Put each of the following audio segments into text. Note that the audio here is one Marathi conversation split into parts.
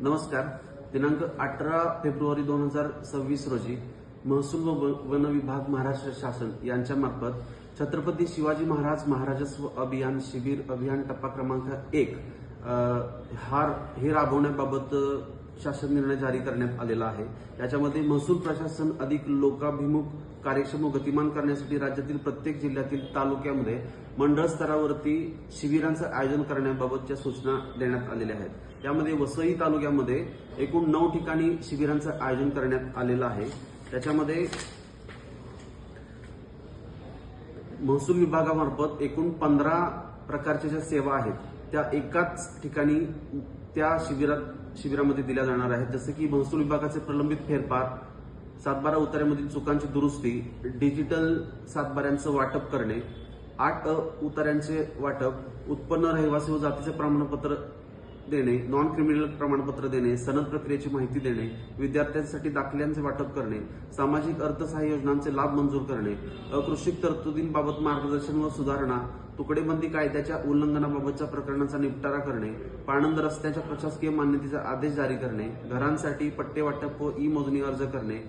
नमस्कार. दिनांक 18 फेब्रुवारी 2026 रोजी महसूल व वन विभाग महाराष्ट्र शासन यांच्यामार्फत छत्रपती शिवाजी महाराज महाराजस्व अभियान शिबिर अभियान टप्पा क्रमांक 1 हे राबवण्याबाबत शासन निर्णय जारी करण्यात आलेला आहे. याच्यामध्ये महसूल प्रशासन अधिक लोकाभिमुख कार्यक्षम व गतिमान करण्यासाठी राज्यातील प्रत्येक जिल्ह्यातील तालुक्यामध्ये मंडळ स्तरावरती शिबिरांचं आयोजन करण्याबाबतच्या सूचना देण्यात आलेल्या आहेत. यामध्ये वसई तालुक्यामध्ये एकूण 9 ठिकाणी शिबिरांचं आयोजन करण्यात आलेलं आहे. त्याच्यामध्ये महसूल विभागामार्फत एकूण 15 प्रकारच्या ज्या सेवा आहेत त्या एकाच ठिकाणी त्या शिबिरामध्ये दिल्या जाणार आहेत. जसे की महसूल विभागाचे प्रलंबित फेरफार, 7/12 उतार्यामधील चुकांची दुरुस्ती, डिजिटल 7/12 वाटप करणे, 8 उतार्यांचे वाटप, उत्पन्न रहिवासी व जातीचे प्रमाणपत्र देणे, नॉन क्रिमिनल प्रमाणपत्र देणे, सनद प्रक्रियेची माहिती देणे, विद्यार्थ्यांसाठी दाखल्यांचे वाटप करणे, सामाजिक अर्थसहाय्य योजनांचे लाभ मंजूर करणे, अकृषिक तरतुदींबाबत मार्गदर्शन व सुधारणा, तुकडेबंदी कायद्याच्या उल्लंघनाबाबतच्या प्रकरणांचा निपटारा करणे, पाणंद रस्त्याच्या प्रशासकीय मान्यतेचा आदेश जारी करणे, घरांसाठी पट्टे वाटप व ई मोजणी अर्ज करणे,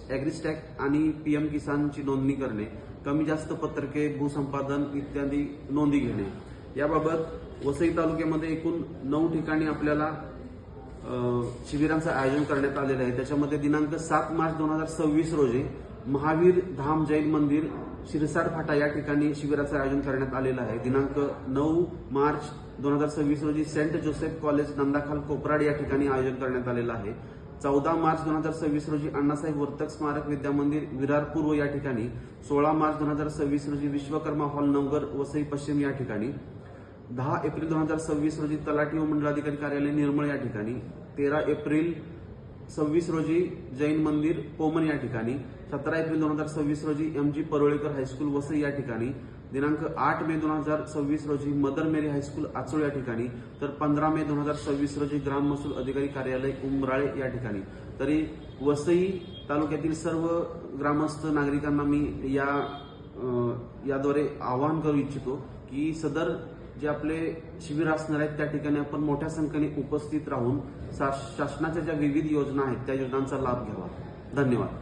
ॲग्रिस्टॅक आणि पीएम किसानची नोंदणी करणे, कमी जास्त पत्रके, भूसंपादन इत्यादी नोंदी घेणे. याबाबत वसई तालुक्यामध्ये एकूण 9 ठिकाणी आपल्याला शिबिरांचं आयोजन करण्यात आलेलं आहे. त्याच्यामध्ये दिनांक 7 मार्च 2026 रोजी महावीर धाम जैन मंदिर शिरसाड फाटा या ठिकाणी शिबिराचं आयोजन करण्यात आलेलं आहे. दिनांक 9 मार्च 2026 रोजी सेंट जोसेफ कॉलेज नंदाखाल कोपराड या ठिकाणी आयोजन करण्यात आलेलं आहे. 14 मार्च 2026 रोजी अण्णासाहेब वर्तक स्मारक विद्यामंदिर विरार पूर्व या ठिकाणी, 16 मार्च 2026 रोजी विश्वकर्मा हॉल नवगर वसई पश्चिम या ठिकाणी, 10 एप्रिल 2026 रोजी तलाठी व मंडलाधिकारी कार्यालय निर्मळ या ठिकाणी, 13 एप्रिल 26 रोजी जैन मंदिर पोमन या ठिकाणी, 17 एप्रिल 2026 रोजी MG परोळेकर हायस्कूल वसई या ठिकाणी, दिनांक 8 मे 2026 रोजी मदर मेरी हायस्कूल आचोळ या ठिकाणी, तर 15 मे 2026 रोजी ग्राम महसूल अधिकारी कार्यालय उंबराळे या ठिकाणी. तरी वसई तालुक्यातील सर्व ग्रामस्थ नागरिकांना मी याद्वारे आवाहन करू इच्छितो की सदर जे आपले शिबिर असणार आहेत त्या ठिकाणी आपण मोठ्या संख्येने उपस्थित राहून शासनाच्या ज्या विविध योजना आहेत त्या योजनांचा लाभ घ्यावा. धन्यवाद.